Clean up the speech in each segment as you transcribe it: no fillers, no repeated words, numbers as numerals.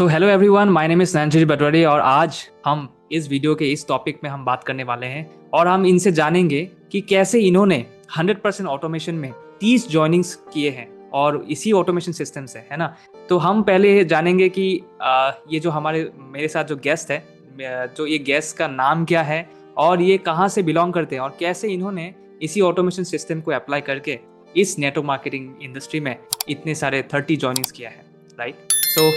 So hello everyone, my name is Nanjit Batwari और आज हम इस वीडियो के इस टॉपिक में हम बात करने वाले हैं और हम इनसे जानेंगे कि कैसे इन्होंने 100% ऑटोमेशन में 30 जॉइनिंग्स किए हैं और इसी ऑटोमेशन सिस्टम से, है ना। तो हम पहले जानेंगे कि ये जो हमारे मेरे साथ जो गेस्ट है, जो ये गेस्ट का नाम क्या है और ये कहाँ से बिलोंग करते हैं और कैसे इन्होंने इसी ऑटोमेशन सिस्टम को अप्लाई करके इस नेटवर्क मार्केटिंग इंडस्ट्री में इतने सारे 30 जॉइनिंग्स किया है, राइट। सो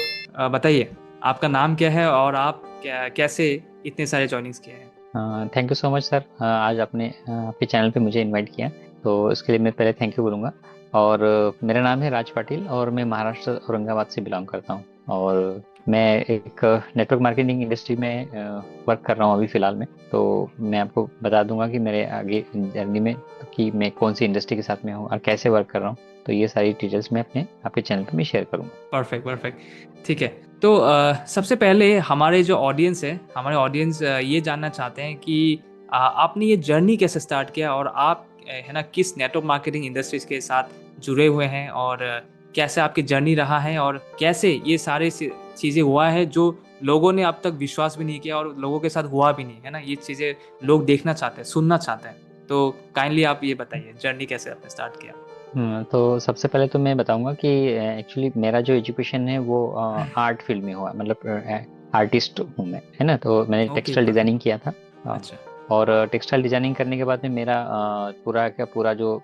बताइए, आपका नाम क्या है और आप कैसे इतने सारे जॉइनिंग्स किए हैं। Thank you so much sir. आज आपने आपके चैनल पे मुझे इनवाइट किया, तो इसके लिए मैं पहले थैंक यू बोलूँगा। और मेरा नाम है राज पाटिल और मैं महाराष्ट्र औरंगाबाद से बिलोंग करता हूँ। और मैं एक नेटवर्क मार्केटिंग इंडस्ट्री में वर्क कर रहा हूँ अभी फ़िलहाल में। तो मैं आपको बता दूंगा कि मेरे आगे जर्नी में कि मैं कौन सी इंडस्ट्री के साथ में हूँ और कैसे वर्क कर रहा हूँ। तो ये सारी डिटेल्स मैं अपने आपके चैनल पे मैं शेयर करूँगा। परफेक्ट परफेक्ट, ठीक है। तो सबसे पहले हमारे जो ऑडियंस है, हमारे ऑडियंस ये जानना चाहते हैं कि आपने ये जर्नी कैसे स्टार्ट किया और आप है ना किस नेटवर्क मार्केटिंग इंडस्ट्रीज के साथ जुड़े हुए हैं और कैसे आपकी जर्नी रहा है और कैसे ये सारे चीज़ें हुआ है जो लोगों ने अब तक विश्वास भी नहीं किया और लोगों के साथ हुआ भी नहीं, है ना। ये चीज़ें लोग देखना चाहते हैं, सुनना चाहते हैं। तो काइंडली आप ये बताइए जर्नी कैसे आपने स्टार्ट किया। तो सबसे पहले तो मैं बताऊंगा कि एक्चुअली मेरा जो एजुकेशन है वो आर्ट फील्ड में हुआ, मतलब आर्टिस्ट हूँ मैं, है ना। तो मैंने ओके, टेक्सटाइल डिजाइनिंग परफेक्ट। किया था। अ, अच्छा। और टेक्सटाइल डिजाइनिंग करने के बाद में मेरा पूरा का पूरा जो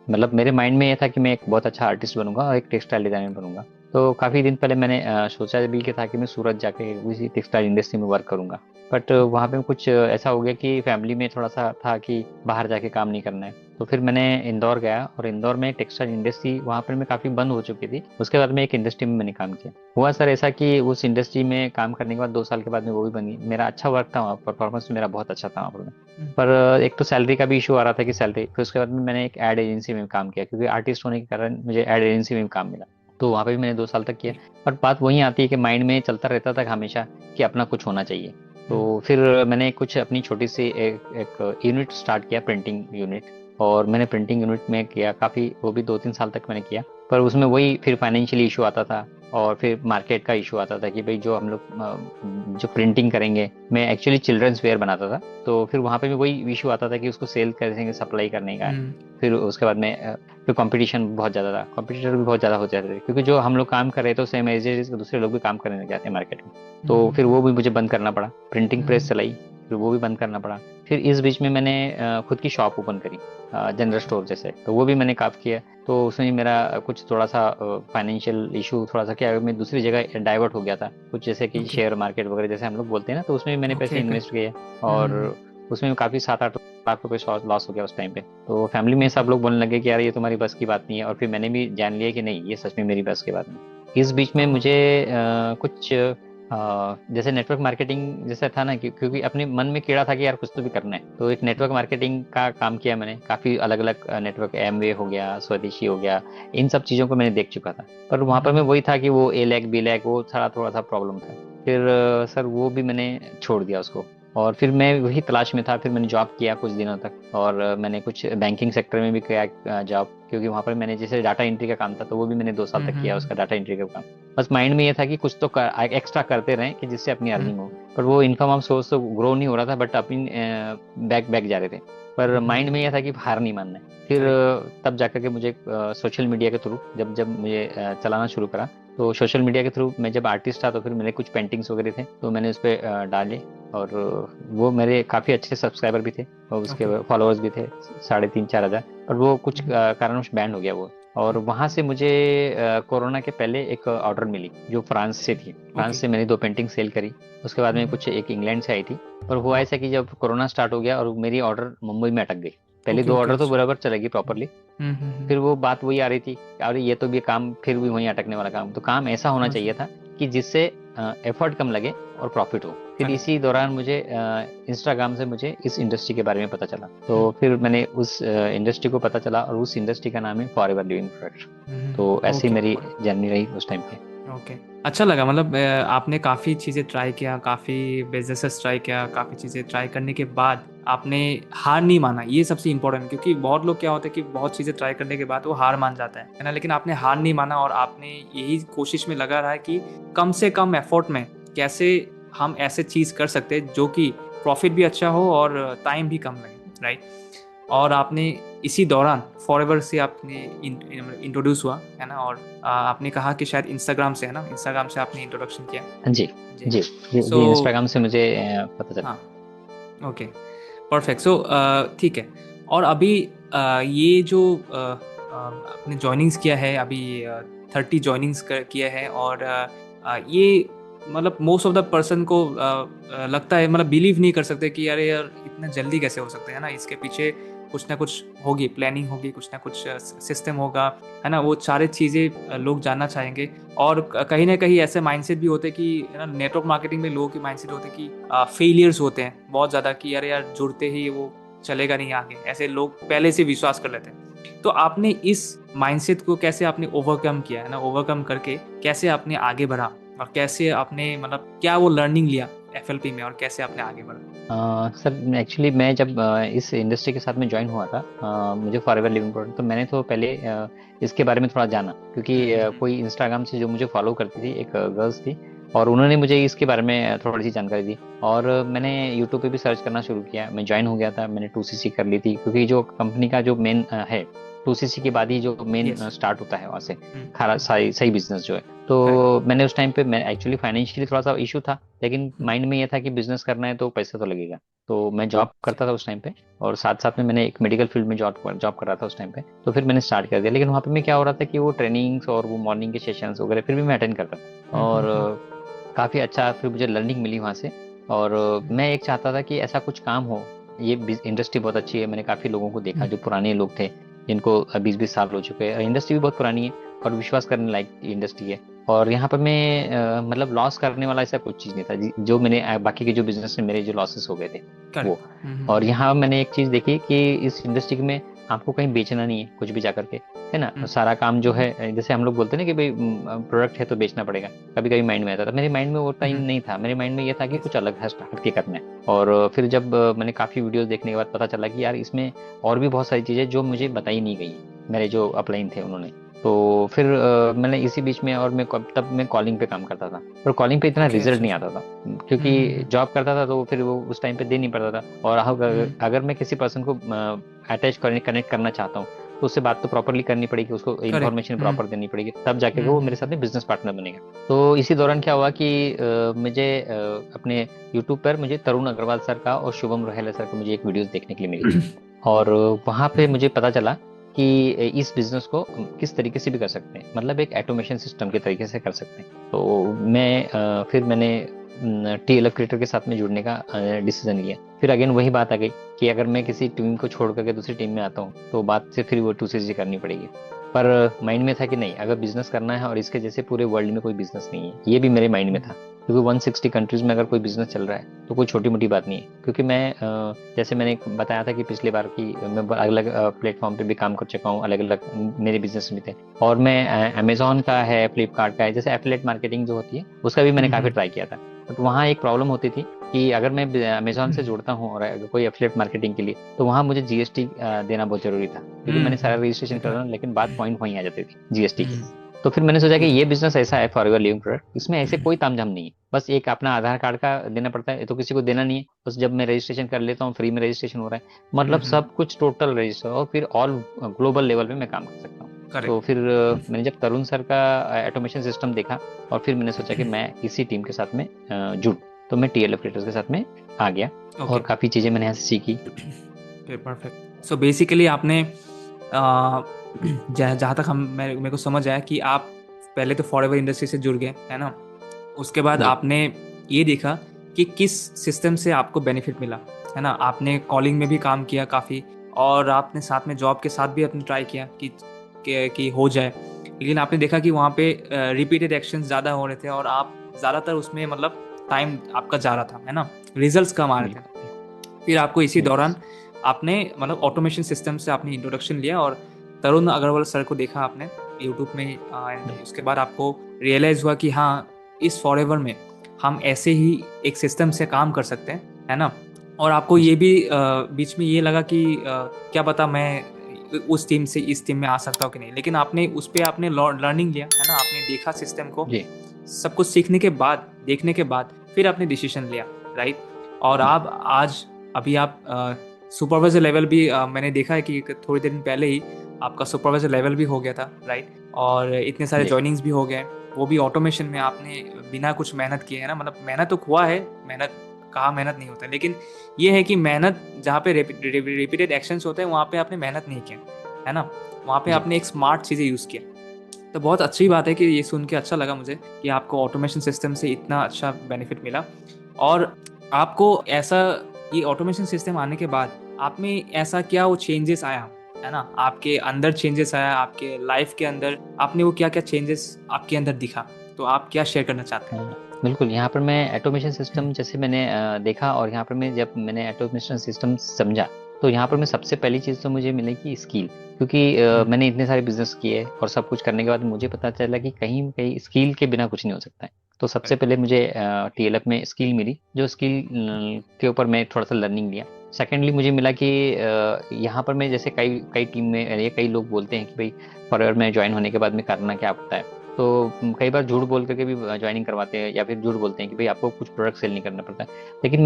मतलब मेरे माइंड में ये था कि मैं एक बहुत अच्छा आर्टिस्ट बनूंगा और एक टेक्सटाइल डिजाइनर बनूंगा। तो काफ़ी दिन पहले मैंने सोचा भी कि था कि मैं सूरत जाके उसी टेक्सटाइल इंडस्ट्री में वर्क करूंगा। बट वहाँ पे कुछ ऐसा हो गया कि फैमिली में थोड़ा सा था कि बाहर जाके काम नहीं करना है। तो फिर मैंने इंदौर गया और इंदौर में एक टेक्सटाइल इंडस्ट्री वहाँ पर मैं काफ़ी बंद हो चुकी थी। उसके बाद में एक इंडस्ट्री में मैंने काम किया। हुआ सर ऐसा कि उस इंडस्ट्री में काम करने के बाद 2 साल के बाद में वो भी बनी, मेरा अच्छा वर्क था वहाँ, परफॉर्मेंस मेरा बहुत अच्छा था वहाँ पर। पर एक तो सैलरी का भी इशू आ रहा था कि सैलरी, फिर उसके बाद में मैंने एक एड एजेंसी में काम किया क्योंकि आर्टिस्ट होने के कारण मुझे एड एजेंसी में भी काम मिला। तो वहाँ पे भी मैंने 2 साल तक किया। पर बात वही आती है कि माइंड में चलता रहता था हमेशा कि अपना कुछ होना चाहिए। तो फिर मैंने कुछ अपनी छोटी सी एक यूनिट स्टार्ट किया, प्रिंटिंग यूनिट। और मैंने प्रिंटिंग यूनिट में किया काफ़ी, वो भी 2-3 साल तक मैंने किया। पर उसमें वही फिर फाइनेंशियल इशू आता था और फिर मार्केट का इशू आता था कि भाई जो हम लोग जो प्रिंटिंग करेंगे, मैं एक्चुअली चिल्ड्रंस वेयर बनाता था। तो फिर वहाँ पे भी वही इशू आता था कि उसको सेल करेंगे, सप्लाई करने का है। फिर उसके बाद में फिर कंपटीशन बहुत ज़्यादा था, कंपटीटर भी बहुत ज़्यादा हो जाते थे क्योंकि जो हम लोग काम कर रहे थे सेम एज एज दूसरे लोग भी काम करने लग जाते हैं मार्केट में। तो फिर वो भी मुझे बंद करना पड़ा, प्रिंटिंग प्रेस चलाई, फिर वो भी बंद करना पड़ा। फिर इस बीच में मैंने खुद की शॉप ओपन करी, जनरल स्टोर जैसे, तो वो भी मैंने काफ़ी किया। तो उसमें मेरा कुछ थोड़ा सा फाइनेंशियल इशू थोड़ा सा क्या, मैं दूसरी जगह डाइवर्ट हो गया था कुछ, जैसे कि ओके शेयर मार्केट वगैरह जैसे हम लोग बोलते हैं ना, तो उसमें भी मैंने पैसे ओके ओके। इन्वेस्ट किए। और उसमें काफ़ी 7-8 लाख रुपए लॉस हो गया उस टाइम पे। तो फैमिली में सब लोग बोलने लगे कि यार ये तुम्हारी बस की बात नहीं है, और फिर मैंने भी जान लिया कि नहीं, ये सच में मेरी बस की बात नहीं। इस बीच में मुझे कुछ जैसे नेटवर्क मार्केटिंग जैसा था ना, क्योंकि अपने मन में कीड़ा था कि यार कुछ तो भी करना है, तो एक नेटवर्क मार्केटिंग का काम किया मैंने। काफ़ी अलग अलग नेटवर्क, एमवे हो गया, स्वदेशी हो गया, इन सब चीज़ों को मैंने देख चुका था। पर वहाँ पर मैं वही था कि वो ए लैक बी लैक वो थोड़ा सा प्रॉब्लम था। फिर सर वो भी मैंने छोड़ दिया उसको। और फिर मैं वही तलाश में था, फिर मैंने जॉब किया कुछ दिनों तक, और मैंने कुछ बैंकिंग सेक्टर में भी किया जॉब, क्योंकि वहाँ पर मैंने जैसे डाटा एंट्री का काम था, तो वो भी मैंने 2 साल तक किया उसका डाटा एंट्री का काम। बस माइंड में ये था कि कुछ तो एक्स्ट्रा करते रहें कि जिससे अपनी अर्निंग हो। पर वो इनकम ऑफ सोर्स तो ग्रो नहीं हो रहा था, बट अपनी बैक बैक जा रहे थे। पर माइंड में ये था कि हार नहीं मानना है। फिर राइट। तब जाकर के मुझे सोशल मीडिया के थ्रू जब जब मुझे चलाना शुरू करा, तो सोशल मीडिया के थ्रू मैं जब आर्टिस्ट था, तो फिर मेरे कुछ पेंटिंग्स वगैरह थे तो मैंने उस पर डाले। और वो मेरे काफ़ी अच्छे सब्सक्राइबर भी थे और ओके। उसके फॉलोअर्स भी थे 3,500-4,000। पर वो कुछ कारणवश बैंड हो गया वो। और वहां से मुझे कोरोना के पहले एक ऑर्डर मिली जो फ्रांस से थी। France okay. से मैंने 2 पेंटिंग सेल करी। उसके बाद में कुछ एक इंग्लैंड से आई थी। पर हुआ ऐसा कि जब कोरोना स्टार्ट हो गया और मेरी ऑर्डर मुंबई में अटक गई। पहले ओके 2 ऑर्डर तो अच्छा। बराबर चलेगी प्रॉपरली। फिर वो बात वही आ रही थी, अरे ये तो भी काम फिर भी वहीं अटकने वाला काम, तो काम ऐसा होना चाहिए था कि जिससे एफर्ट कम लगे और प्रॉफिट हो। फिर करेक्ट। इसी दौरान मुझे इंस्टाग्राम से मुझे इस इंडस्ट्री के बारे में पता चला, तो फिर मैंने उस इंडस्ट्री को पता चला, और उस इंडस्ट्री का नाम है फॉरएवर लिविंग प्रोडक्ट। तो ऐसी ओके मेरी जर्नी रही उस टाइम पे। ओके। अच्छा लगा, मतलब आपने काफ़ी चीज़ें ट्राई किया, काफ़ी बिजनेसेस ट्राई किया, काफ़ी चीज़ें ट्राई करने के बाद आपने हार नहीं माना, ये सबसे इम्पोर्टेंट है। क्योंकि बहुत लोग क्या होता है कि बहुत चीज़ें ट्राई करने के बाद वो हार मान जाता है ना। लेकिन आपने हार नहीं माना और आपने यही कोशिश में लगा रहा है कि कम से कम एफर्ट में कैसे हम ऐसे चीज़ कर सकते हैं जो कि प्रॉफिट भी अच्छा हो और टाइम भी कम लगे, राइट। और आपने इसी दौरान फॉरएवर से आपने इंट्रोड्यूस हुआ है ना। और आपने कहा कि शायद इंस्टाग्राम से, है ना, इंस्टाग्राम से आपने इंट्रोडक्शन किया। हाँ जी। जी। जी जी सो जी, इंस्टाग्राम से मुझे पता चला। हाँ, ओके, परफेक्ट। सो ठीक है। और अभी ये जो आपने जॉइनिंग्स किया है अभी, 30 जॉइनिंग्स किया है। और ये मतलब मोस्ट ऑफ द पर्सन को लगता है, मतलब बिलीव नहीं कर सकते कि अरे यार इतना जल्दी कैसे हो सकते हैं ना। इसके पीछे कुछ ना कुछ होगी, प्लानिंग होगी, कुछ ना कुछ सिस्टम होगा, है ना। वो सारे चीज़ें लोग जानना चाहेंगे। और कहीं ना कहीं ऐसे माइंडसेट भी होते हैं कि, है ना, नेटवर्क मार्केटिंग में लोगों के माइंडसेट होते हैं कि फेलियर्स होते हैं बहुत ज़्यादा, कि अरे यार जुड़ते ही वो चलेगा नहीं आगे, ऐसे लोग पहले से विश्वास कर लेते हैं। तो आपने इस माइंडसेट को कैसे आपने ओवरकम किया, है ना, ओवरकम करके कैसे आपने आगे बढ़ा, और कैसे आपने मतलब क्या वो लर्निंग लिया एफएलपी में, और कैसे आपने आगे बढ़ा। सर एक्चुअली मैं जब इस इंडस्ट्री के साथ में ज्वाइन हुआ था, मुझे फॉरएवर लिविंग प्रोडक्ट, तो मैंने तो पहले इसके बारे में थोड़ा जाना, क्योंकि कोई इंस्टाग्राम से जो मुझे फॉलो करती थी, एक गर्ल्स थी, और उन्होंने मुझे इसके बारे में थोड़ी सी जानकारी दी। और मैंने यूट्यूब पे भी सर्च करना शुरू किया। मैं ज्वाइन हो गया था, मैंने 2CC कर ली थी, क्योंकि जो कंपनी का जो मेन है, 2CC के बाद ही जो मेन यस। स्टार्ट होता है वहाँ से खारा सही सही बिजनेस जो है। करेक्ट। तो मैंने उस टाइम पे, मैं एक्चुअली फाइनेंशियली थोड़ा सा इशू था, लेकिन माइंड में ये था कि बिजनेस करना है तो पैसा तो लगेगा। तो मैं जॉब करता था उस टाइम पे, और साथ साथ में मैंने एक मेडिकल फील्ड में जॉब कर रहा था उस टाइम पे। तो फिर मैंने स्टार्ट कर दिया, लेकिन वहाँ पे मैं क्या हो रहा था कि वो ट्रेनिंग्स और वो मॉर्निंग के सेशंस वगैरह फिर भी मैं अटेंड करता था, और काफ़ी अच्छा फिर मुझे लर्निंग मिली वहाँ से। और मैं एक चाहता था कि ऐसा कुछ काम हो। ये इंडस्ट्री बहुत अच्छी है, मैंने काफ़ी लोगों को देखा जो पुराने लोग थे, जिनको 20-20 साल हो चुके हैं। इंडस्ट्री भी बहुत पुरानी है और विश्वास करने लायक इंडस्ट्री है। और यहाँ पर मैं मतलब लॉस करने वाला ऐसा कुछ चीज़ नहीं था जो मैंने बाकी के जो बिजनेस में मेरे जो लॉसेस हो गए थे वो। करेक्ट। और यहाँ मैंने एक चीज़ देखी कि इस इंडस्ट्री में आपको कहीं बेचना नहीं है कुछ भी जा करके, है ना। सारा काम जो है, जैसे हम लोग बोलते हैं ना कि भाई प्रोडक्ट है तो बेचना पड़ेगा, कभी कभी माइंड में आता था। मेरे माइंड में वो टाइम नहीं था, मेरे माइंड में ये था कि कुछ अलग है, स्टार्ट के करना है। और फिर जब मैंने काफ़ी वीडियोस देखने के बाद पता चला कि यार इसमें और भी बहुत सारी चीज़ें जो मुझे बताई नहीं गई, मेरे जो अपलाइन थे उन्होंने। तो फिर मैंने इसी बीच में, और तब मैं कॉलिंग पे काम करता था, पर कॉलिंग पे इतना ओके, रिजल्ट अच्छा नहीं अच्छा। आता था, क्योंकि जॉब करता था तो फिर वो उस टाइम पे दे नहीं पड़ता था। और अगर मैं किसी पर्सन को अटैच करने कनेक्ट करना चाहता हूँ, तो उससे बात तो प्रॉपरली करनी पड़ेगी, उसको करेक्ट। इन्फॉर्मेशन प्रॉपर देनी पड़ेगी, तब जाके वो मेरे साथ में बिजनेस पार्टनर बनेगा। तो इसी दौरान क्या हुआ कि मुझे अपने यूट्यूब पर मुझे तरुण अग्रवाल सर का और शुभम रोहेला सर का मुझे एक वीडियोस देखने के लिए मिली। और वहां पे मुझे पता चला कि इस बिजनेस को किस तरीके से भी कर सकते हैं, मतलब एक ऑटोमेशन सिस्टम के तरीके से कर सकते हैं। तो फिर मैंने TLF क्रिएटर के साथ में जुड़ने का डिसीजन लिया। फिर अगेन वही बात आ गई कि अगर मैं किसी टीम को छोड़ करके दूसरी टीम में आता हूँ, तो बात से फिर वो 2CC करनी पड़ेगी। पर माइंड में था कि नहीं, अगर बिजनेस करना है, और इसके जैसे पूरे वर्ल्ड में कोई बिजनेस नहीं है, ये भी मेरे माइंड में था, क्योंकि 160 कंट्रीज में अगर कोई बिजनेस चल रहा है तो कोई छोटी मोटी बात नहीं है। क्योंकि मैं जैसे मैंने बताया था कि पिछली बार की मैं अलग अलग प्लेटफॉर्म पे भी काम कर चुका हूँ, अलग अलग मेरे बिजनेस भी थे। और मैं अमेजोन का है, फ्लिपकार्ट का है, जैसे एफिलिएट मार्केटिंग जो होती है उसका भी मैंने काफी ट्राई किया था। बट वहाँ एक प्रॉब्लम होती थी कि अगर मैं अमेजोन से जुड़ता हूँ और अगर कोई एफिलिएट मार्केटिंग के लिए, तो वहाँ मुझे GST देना बहुत जरूरी था, क्योंकि मैंने सारा रजिस्ट्रेशन कर रहा हूँ, लेकिन बात पॉइंट वहीं आ जाती थी GST की। तो फिर मैंने सोचा कि ये बिजनेस ऐसा है, फॉरएवर लिविंग प्रोडक्ट, इसमें ऐसे कोई तामझाम नहीं है, बस एक अपना आधार कार्ड का देना पड़ता है, ये तो किसी को देना नहीं है। बस जब मैं रजिस्ट्रेशन कर लेता हूँ, फ्री में रजिस्ट्रेशन हो रहा है, मतलब सब कुछ टोटल रजिस्टर, और फिर ऑल ग्लोबल लेवल पे मैं काम कर सकता हूँ। तो करेक्ट। फिर मैंने जब तरुण सर का ऑटोमेशन सिस्टम देखा, और फिर मैंने सोचा कि मैं इसी टीम के साथ में जुड़। तो मैं TLF क्रिएटर्स के साथ में आ गया, ओके। और काफ़ी चीज़ें मैंने यहाँ से सीखी। परफेक्ट। सो बेसिकली आपने जहाँ तक हम मेरे को समझ आया कि आप पहले तो फॉरएवर इंडस्ट्री से जुड़ गए, है ना। उसके बाद जी आपने ये देखा कि किस सिस्टम से आपको बेनिफिट मिला, है ना। आपने कॉलिंग में भी काम किया काफ़ी, और आपने साथ में जॉब के साथ भी आपने ट्राई किया कि हो जाए। लेकिन आपने देखा कि वहाँ पे रिपीटेड एक्शंस ज़्यादा हो रहे थे, और आप ज़्यादातर उसमें मतलब टाइम आपका जा रहा था, है ना, रिजल्ट्स कम आ रहे थे। बिल्कुल। फिर आपको इसी यस। दौरान आपने मतलब ऑटोमेशन सिस्टम से आपने इंट्रोडक्शन लिया, और तरुण अग्रवाल सर को देखा आपने यूट्यूब में, एंड उसके बाद आपको रियलाइज़ हुआ कि हाँ, इस फॉरएवर में हम ऐसे ही एक सिस्टम से काम कर सकते हैं, है ना? और आपको ये जी, भी बीच में ये लगा कि क्या पता मैं उस टीम से इस टीम में आ सकता हूँ कि नहीं, लेकिन आपने उस पे आपने लर्निंग लिया, है ना? आपने देखा सिस्टम को, जी, सब कुछ सीखने के बाद, देखने के बाद फिर आपने डिसीजन लिया, राइट? और जी, आप आज अभी आप सुपरवाइजर लेवल भी मैंने देखा है कि थोड़ी देर पहले ही आपका सुपरवाइजर लेवल भी हो गया था, राइट? और इतने सारे जी, जॉइनिंग्स भी हो गए, वो भी ऑटोमेशन में आपने बिना कुछ मेहनत किए, है ना? मतलब मेहनत तो हुआ है, मेहनत कहाँ मेहनत नहीं होता, लेकिन ये है कि मेहनत जहाँ पे रिपीटेड एक्शंस होते हैं वहाँ पे आपने मेहनत नहीं किया, है ना? वहाँ पे जी, आपने एक स्मार्ट चीज़ें यूज़ किया। तो बहुत अच्छी बात है कि ये सुन के अच्छा लगा मुझे कि आपको ऑटोमेशन सिस्टम से इतना अच्छा बेनिफिट मिला। और आपको ऐसा, ये ऑटोमेशन सिस्टम आने के बाद आप में ऐसा क्या वो चेंजेस आया, है ना? आपके अंदर चेंजेस आया, आपके लाइफ के अंदर आपने वो क्या क्या चेंजेस आपके अंदर दिखा, तो आप क्या शेयर करना चाहते हैं? बिल्कुल। यहाँ पर मैं ऑटोमेशन सिस्टम जैसे मैंने देखा, और यहाँ पर मैं जब मैंने ऑटोमेशन सिस्टम समझा, तो यहाँ पर मैं सबसे पहली चीज़ तो मुझे मिलेगी स्किल। क्योंकि मैंने इतने सारे बिजनेस किए और सब कुछ करने के बाद मुझे पता चला कि कहीं न कहीं स्किल के बिना कुछ नहीं हो सकता है। तो सबसे करेक्ट। पहले मुझे टीएलएफ में स्किल मिली, जो स्किल के ऊपर मैं थोड़ा-सा लर्निंग लिया। सेकेंडली मुझे मिला कि यहाँ पर मैं जैसे कई कई टीम में ये कई लोग बोलते हैं कि भई फॉरएवर में जॉइन होने के बाद में करना क्या होता है। तो कई बार झूठ बोल करके भी ज्वाइनिंग करवाते हैं, या फिर झूठ बोलते हैं कि भाई आपको कुछ प्रोडक्ट सेल नहीं करना पड़ता है। लेकिन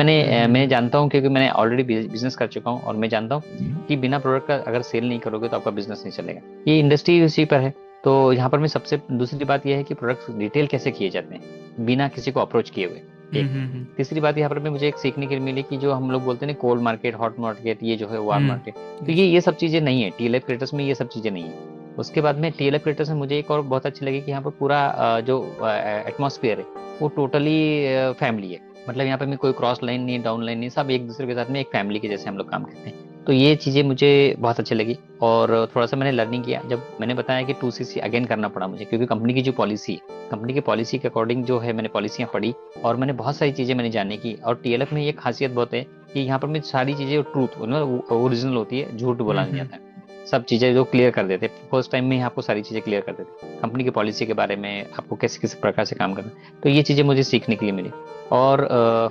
मैं जानता हूँ, क्योंकि मैंने ऑलरेडी बिजनेस कर चुका हूँ, और मैं जानता हूँ कि बिना प्रोडक्ट का अगर सेल नहीं करोगे तो आपका बिजनेस नहीं चलेगा। ये इंडस्ट्री उसी पर है। तो यहाँ पर मैं सबसे दूसरी बात यह है कि प्रोडक्ट डिटेल कैसे किए जाते हैं बिना किसी को अप्रोच किए हुए। एक तीसरी बात यहाँ पर भी मुझे एक सीखने के लिए मिली कि जो हम लोग बोलते हैं ना, कोल्ड मार्केट, हॉट मार्केट, ये जो है वार मार्केट, तो यस। ये सब चीजें नहीं है टीएलएफ क्रिएटर्स में, ये सब चीजें नहीं है। उसके बाद में टीएलएफ क्रिएटर्स में मुझे एक और बहुत अच्छी लगी कि यहाँ पर पूरा जो एटमॉस्फेयर है वो टोटली फैमिली है। मतलब यहाँ पे में कोई क्रॉस लाइन नहीं, डाउन लाइन नहीं, सब एक दूसरे के साथ में एक फैमिली के जैसे हम लोग काम करते हैं। तो ये चीजें मुझे बहुत अच्छी लगी। और थोड़ा सा मैंने लर्निंग किया, जब मैंने बताया कि 2CC अगेन करना पड़ा मुझे, क्योंकि कंपनी की जो पॉलिसी है, कंपनी की पॉलिसी के अकॉर्डिंग जो है मैंने पॉलिसियां पढ़ी, और मैंने बहुत सारी चीजें मैंने जानी की। और टीएलएफ में ये खासियत बहुत है कि यहाँ पर मैं सारी चीजें ट्रूथ ओरिजिनल होती है, झूठ बोला नहीं जाता है। सब चीजें जो क्लियर कर देते, फर्स्ट टाइम में ही आपको सारी चीजें क्लियर कर देते, कंपनी की पॉलिसी के बारे में, आपको कैसे किस प्रकार से काम करना है। तो ये चीजें मुझे सीखने के लिए मिली। और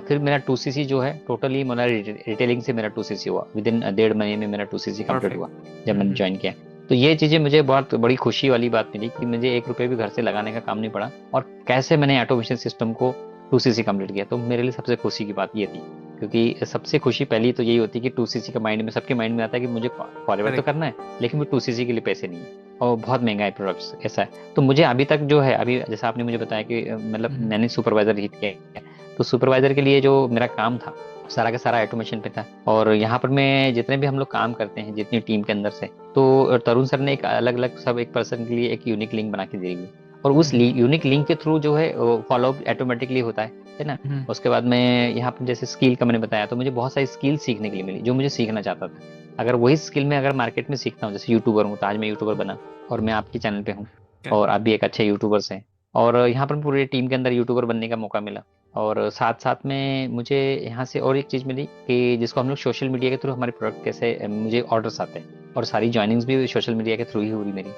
फिर मेरा 2CC जो है टोटली मेरा रिटेलिंग से मेरा 2CC हुआ, विद इन 1.5 महीने में मेरा 2CC कंप्लीट हुआ जब मैंने परफेक्ट। ज्वाइन किया। तो ये चीजें मुझे बहुत बड़ी खुशी वाली बात मिली कि मुझे 1 रुपए भी घर से लगाने का काम नहीं पड़ा, और कैसे मैंने ऑटोमेशन सिस्टम को 2CC कंप्लीट किया। तो मेरे लिए सबसे खुशी की बात ये थी, क्योंकि सबसे खुशी पहली तो यही होती है कि 2CC का माइंड में, सबके माइंड में आता है कि मुझे फॉरएवर तो करेक्ट। करना है, लेकिन वो 2CC के लिए पैसे नहीं है, और बहुत महंगा है प्रोडक्ट्स, ऐसा है। तो मुझे अभी तक जो है, अभी जैसा आपने मुझे बताया कि मतलब मैंने सुपरवाइजर हिट किया है, तो सुपरवाइजर के लिए जो मेरा काम था सारा का सारा ऑटोमेशन पे था। और यहाँ पर मैं जितने भी हम लोग काम करते हैं जितनी टीम के अंदर से, तो तरुण सर ने एक अलग अलग सब एक पर्सन के लिए एक यूनिक लिंक बना के दी है, और उस यूनिक लिंक के थ्रू जो है फॉलो अप ऑटोमेटिकली होता है ना। उसके बाद में यहाँ पर जैसे स्किल का मैंने बताया, तो मुझे बहुत सारी स्किल सीखने के लिए मिली जो मुझे सीखना चाहता था। अगर वही स्किल में अगर मार्केट में सीखता हूँ, जैसे यूट्यूबर हूँ, तो आज मैं यूट्यूबर बना, और मैं आपके चैनल पे हूँ, और आप भी एक अच्छे यूट्यूबर्स हैं। और यहाँ पर पूरी टीम के अंदर यूट्यूबर बनने का मौका मिला। और साथ साथ में मुझे यहाँ से और एक चीज़ मिली कि जिसको हम लोग सोशल मीडिया के थ्रू हमारे प्रोडक्ट कैसे मुझे ऑर्डर्स आते हैं, और सारी ज्वाइनिंग्स भी सोशल मीडिया के थ्रू ही हुई मेरी,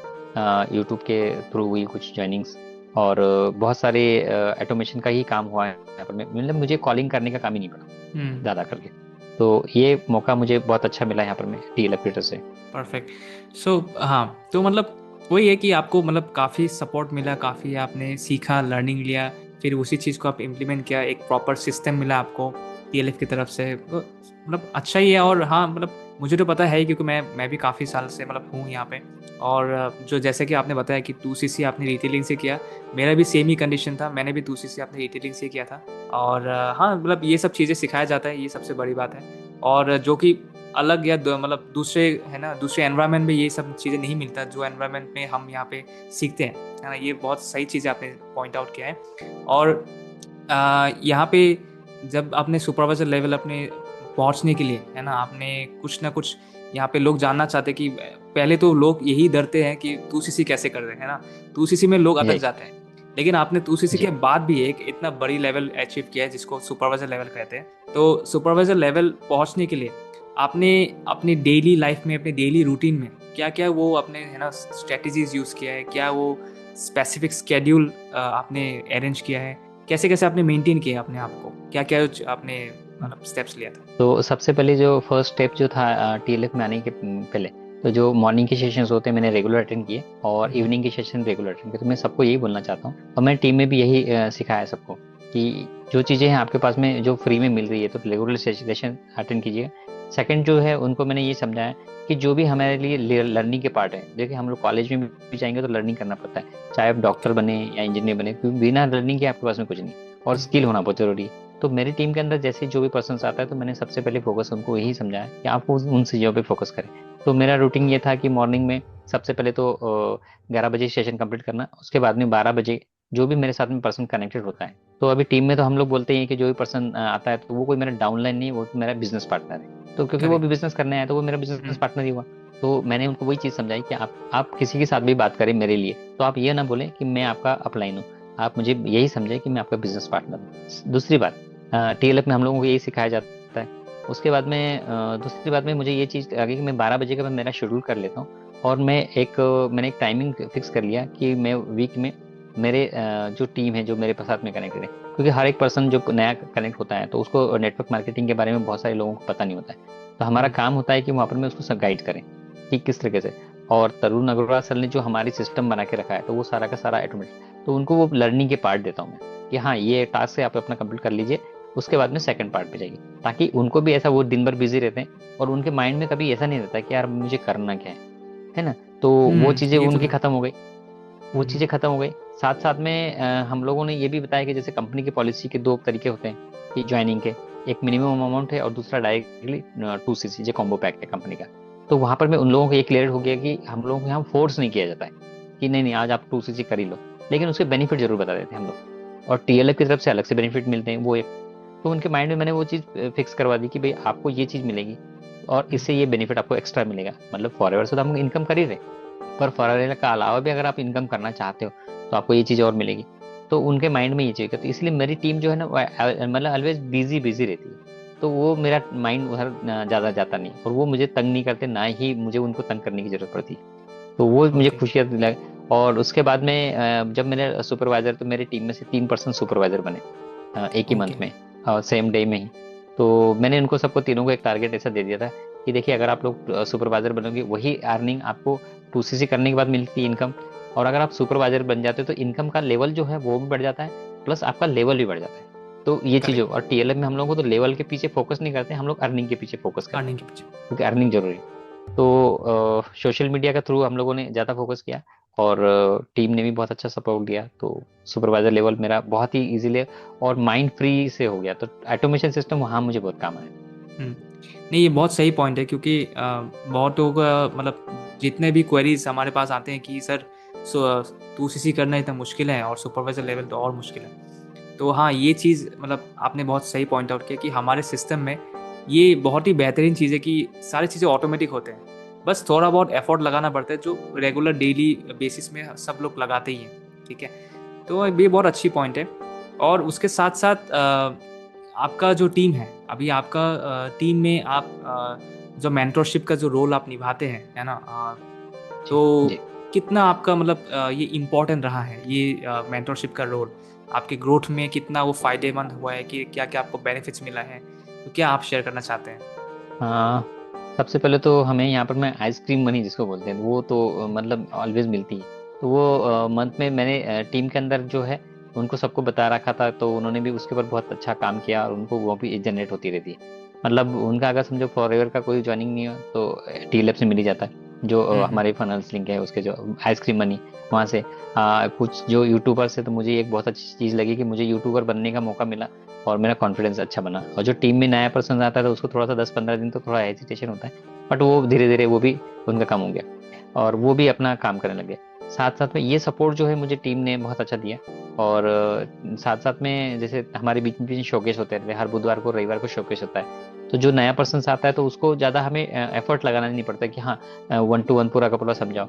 यूट्यूब के थ्रू हुई कुछ ज्वाइनिंग्स। और बहुत सारे ऑटोमेशन का ही काम हुआ है यहाँ पर, मतलब मुझे कॉलिंग करने का काम ही नहीं पड़ा ज़्यादा करके। तो ये मौका मुझे बहुत अच्छा मिला यहाँ पर मैं टी से। परफेक्ट। सो हाँ, तो मतलब वही है कि आपको मतलब काफ़ी सपोर्ट मिला, काफ़ी आपने सीखा, लर्निंग लिया, फिर उसी चीज़ को आप इम्प्लीमेंट किया, एक प्रॉपर सिस्टम मिला आपको टीएलएफ की तरफ से, तो मतलब अच्छा ही है। और हाँ, मतलब मुझे तो पता है ही, क्योंकि मैं भी काफ़ी साल से मतलब हूँ यहाँ पे। और जो जैसे कि आपने बताया कि 2CC आपने रिटेलिंग से किया, मेरा भी सेम ही कंडीशन था, मैंने भी 2CC आपने रिटेलिंग से किया था। और हाँ, मतलब ये सब चीज़ें सिखाया जाता है, ये सबसे बड़ी बात है। और जो कि अलग या मतलब दूसरे, है ना, दूसरे एनवायरनमेंट में ये सब चीज़ें नहीं मिलता जो एनवायरनमेंट में हम यहाँ पे सीखते हैं, है ना। ये बहुत सही चीज़ें आपने पॉइंट आउट किया है। और यहाँ पे जब आपने सुपरवाइजर लेवल अपने पहुँचने के लिए, है ना, आपने कुछ ना कुछ, यहाँ पे लोग जानना चाहते हैं कि पहले तो लोग यही डरते हैं कि 2CC कैसे कर रहे हैं, है ना, 2CC में लोग अटक जी, जाते हैं। लेकिन आपने 2CC जी, के बाद भी एक इतना बड़ी लेवल अचीव किया है जिसको सुपरवाइजर लेवल कहते हैं। तो सुपरवाइजर लेवल पहुँचने के लिए आपने अपनी डेली लाइफ में, अपने डेली रूटीन में क्या क्या वो अपने, है ना, स्ट्रेटजीज यूज़ किया है, क्या वो स्पेसिफिक स्केड्यूल आपने अरेंज किया है? कैसे कैसे आपने मेंटेन किया अपने आप को? क्या क्या आपने मतलब स्टेप्स लिया था? तो सबसे पहले जो फर्स्ट स्टेप जो था टीएलएफ में आने के पहले, तो जो मॉर्निंग के सेशंस होते हैं मैंने रेगुलर अटेंड किए, और इवनिंग के सेशन रेगुलर अटेंड किए। तो मैं सबको यही बोलना चाहता हूँ, और मैं टीम में भी यही सिखाया है सबको, कि जो चीज़ें हैं आपके पास में जो फ्री में मिल रही है तो रेगुलर सेशन अटेंड कीजिए। सेकंड जो है उनको मैंने ये समझाया कि जो भी हमारे लिए लर्निंग के पार्ट है, देखिए हम लोग कॉलेज में भी जाएंगे तो लर्निंग करना पड़ता है, चाहे आप डॉक्टर बने या इंजीनियर बने, क्योंकि बिना लर्निंग के आपके पास में कुछ नहीं, और स्किल होना बहुत जरूरी है। तो मेरी टीम के अंदर जैसे जो भी पर्सन आता है तो मैंने सबसे पहले फोकस उनको यही समझाया कि आप उन चीज़ों पे फोकस करें। तो मेरा रूटीन ये था कि मॉर्निंग में सबसे पहले तो 11 बजे सेशन कंप्लीट करना, उसके बाद में 12 बजे जो भी मेरे साथ में पर्सन कनेक्टेड होता है, तो अभी टीम में तो हम लोग बोलते हैं कि जो भी पर्सन आता है तो वो कोई मेरा डाउनलाइन नहीं, वो मेरा बिजनेस पार्टनर है। तो क्योंकि वो भी करेक्ट। बिजनेस करने आया तो वो मेरा बिजनेस पार्टनर ही हुआ। तो मैंने उनको वही चीज़ समझाई कि आप किसी के साथ भी बात करें मेरे लिए, तो आप ये ना बोलें कि मैं आपका अपलाइन हूँ, आप मुझे यही समझें कि मैं आपका बिजनेस पार्टनर हूँ। दूसरी बात, टीएलएफ में हम लोगों को यही सिखाया जाता है। उसके बाद में दूसरी बात में मुझे ये चीज़ आ गई कि मैं 12 बजे का मैं मेरा शेड्यूल कर लेता हूँ, और मैंने एक टाइमिंग फिक्स कर लिया कि मैं वीक में मेरे जो टीम है जो मेरे साथ में कनेक्टेड है, क्योंकि हर एक पर्सन जो नया कनेक्ट होता है तो उसको नेटवर्क मार्केटिंग के बारे में बहुत सारे लोगों को पता नहीं होता है। तो हमारा काम होता है कि वहाँ पर मैं उसको सब गाइड करें कि किस तरीके से। और तरुण अग्रवाल सर ने जो हमारी सिस्टम बना के रखा है तो वो सारा का सारा ऑटोमेटिक, तो उनको वो लर्निंग के पार्ट देता हूँ मैं कि हाँ ये टास्क है आप अपना कंप्लीट कर लीजिए, उसके बाद में सेकंड पार्ट पे जाइए, ताकि उनको भी ऐसा, वो दिन भर बिजी रहते हैं और उनके माइंड में कभी ऐसा नहीं रहता कि यार मुझे करना क्या है ना। तो वो चीज़ें ये तो उनकी है। खत्म हो गई, वो चीज़ें खत्म हो गई। साथ साथ में हम लोगों ने ये भी बताया कि जैसे कंपनी की पॉलिसी के दो तरीके होते हैं कि ज्वाइनिंग के, एक मिनिमम अमाउंट है और दूसरा डायरेक्टली 2 सीसी जो कॉम्बो पैक है कंपनी का। तो वहां पर मैं उन लोगों को ये क्लियर हो गया कि हम लोगों को यहाँ फोर्स नहीं किया जाता है कि नहीं नहीं आज आप 2 सीसी कर ही लो, लेकिन उसके बेनिफिट जरूर बता देते हैं हम लोग, और टीएलएफ की तरफ से अलग से बेनिफिट मिलते हैं वो एक। तो उनके माइंड में मैंने वो चीज़ फिक्स करवा दी कि भाई आपको ये चीज़ मिलेगी और इससे ये बेनिफिट आपको एक्स्ट्रा मिलेगा, मतलब फॉरएवर से तो हम इनकम कर ही रहे, पर फॉरएवर का अलावा भी अगर आप इनकम करना चाहते हो तो आपको ये चीज़ और मिलेगी। तो उनके माइंड में ये चीज़, तो इसलिए मेरी टीम जो है ना मतलब ऑलवेज बिजी बिजी रहती है। तो वो मेरा माइंड उधर ज़्यादा जाता नहीं, और वो मुझे तंग नहीं करते, ना ही मुझे उनको तंग करने की जरूरत पड़ती। तो वो मुझे ओके। खुशियाँ दिला। और उसके बाद में जब मेरे सुपरवाइजर, तो मेरी टीम में से 3 पर्सन सुपरवाइजर बने एक ही मंथ ओके। में, और सेम डे में ही। तो मैंने उनको सबको तीनों को एक टारगेट ऐसा दे दिया था कि देखिए अगर आप लोग सुपरवाइजर बनोगे वही अर्निंग आपको 2 सीसी करने के बाद मिलती है इनकम, और अगर आप सुपरवाइजर बन जाते हो तो इनकम का लेवल जो है वो भी बढ़ जाता है, प्लस आपका लेवल भी बढ़ जाता है। तो ये चीज़ हो, करेक्ट। और टीएलएफ में हम लोग को तो लेवल के पीछे फोकस नहीं करते, हम लोग अर्निंग के पीछे फोकस करते अर्निंग हैं, के पीछे। क्योंकि अर्निंग जरूरी है। तो सोशल मीडिया के थ्रू हम लोगों ने ज़्यादा फोकस किया, और टीम ने भी बहुत अच्छा सपोर्ट दिया, तो सुपरवाइजर लेवल मेरा बहुत ही इजीली और माइंड फ्री से हो गया। तो ऑटोमेशन सिस्टम वहाँ मुझे बहुत काम आया। नहीं, ये बहुत सही पॉइंट है क्योंकि बहुत लोगों का मतलब जितने भी क्वेरीज हमारे पास आते हैं कि सर 2 सीसी करना इतना मुश्किल है और सुपरवाइजर लेवल तो और मुश्किल है। तो हाँ, ये चीज़ मतलब आपने बहुत सही पॉइंट आउट किया कि हमारे सिस्टम में ये बहुत ही बेहतरीन चीज़ है कि सारी चीज़ें ऑटोमेटिक होते हैं। बस थोड़ा बहुत एफर्ट लगाना पड़ता है जो रेगुलर डेली बेसिस में सब लोग लगाते ही हैं। ठीक है, तो ये बहुत अच्छी पॉइंट है। और उसके साथ साथ आपका जो टीम है अभी, आपका टीम में आप जो मेंटरशिप का जो रोल आप निभाते हैं, है ना, जी तो जी। कितना आपका मतलब ये इम्पोर्टेंट रहा है ये मेंटरशिप का रोल आपके ग्रोथ में, कितना वो फायदेमंद हुआ है, कि क्या क्या आपको बेनिफिट्स मिला है, तो क्या आप शेयर करना चाहते हैं? हाँ, सबसे पहले तो हमें यहाँ पर मैं आइसक्रीम मनी जिसको बोलते हैं वो तो मतलब ऑलवेज मिलती है। तो वो मंथ में मैंने टीम के अंदर जो है उनको सबको बता रखा था, तो उन्होंने भी उसके ऊपर बहुत अच्छा काम किया, और उनको वो भी जनरेट होती रहती है। मतलब उनका अगर समझो फॉरएवर का कोई ज्वाइनिंग नहीं हो तो टीएलएफ से मिल ही जाता है, जो हम्म। हमारे फनल्स लिंक है उसके जो आइसक्रीम मनी वहाँ से। कुछ जो यूट्यूबर्स है तो मुझे एक बहुत अच्छी चीज़ लगी कि मुझे यूट्यूबर बनने का मौका मिला, और मेरा कॉन्फिडेंस अच्छा बना। और जो टीम में नया पर्सन आता है तो उसको थोड़ा सा 10-15 दिन तो थोड़ा हेजिटेशन होता है, बट वो धीरे धीरे वो भी उनका कम हो गया, और वो भी अपना काम करने लगे। साथ साथ में ये सपोर्ट जो है मुझे टीम ने बहुत अच्छा दिया। और साथ साथ में जैसे हमारे बीच में शोकेस होते रहते हैं, हर बुधवार को रविवार को शोकेस होता है। तो जो नया पर्सन आता है तो उसको ज़्यादा हमें एफर्ट लगाना नहीं पड़ता कि हाँ 1-to-1 पूरा का पूरा समझाओ।